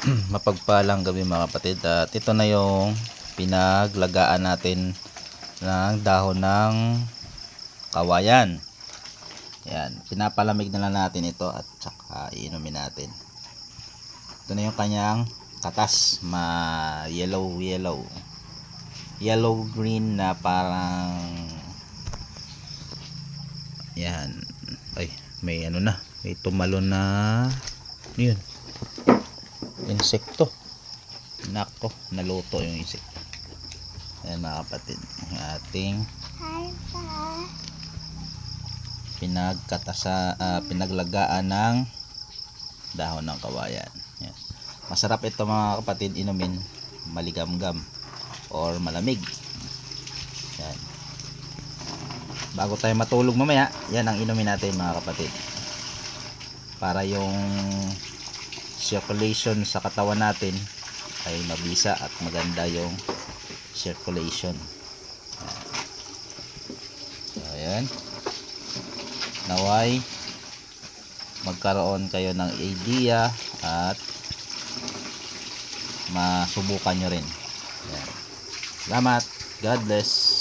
Mapagpalang gabi mga kapatid, at ito na yung pinaglagaan natin ng dahon ng kawayan. Yan, pinapalamig na lang natin ito at saka iinumin natin. Ito na yung kanyang katas, yellow green na parang yan. Ay, may ano na, may tumalon na yun, insekto. Nako, naluto yung insekto. Ayan mga kapatid, ang ating pinaglagaan ng dahon ng kawayan. Ayan. Masarap ito mga kapatid inumin, maligamgam or malamig. Ayan. Bago tayo matulog mamaya, yan ang inumin natin mga kapatid, para yung circulation sa katawan natin ay mabisa at maganda yung circulation. So ayan, naway magkaroon kayo ng idea at masubukan nyo rin. Ayan. Salamat, God bless.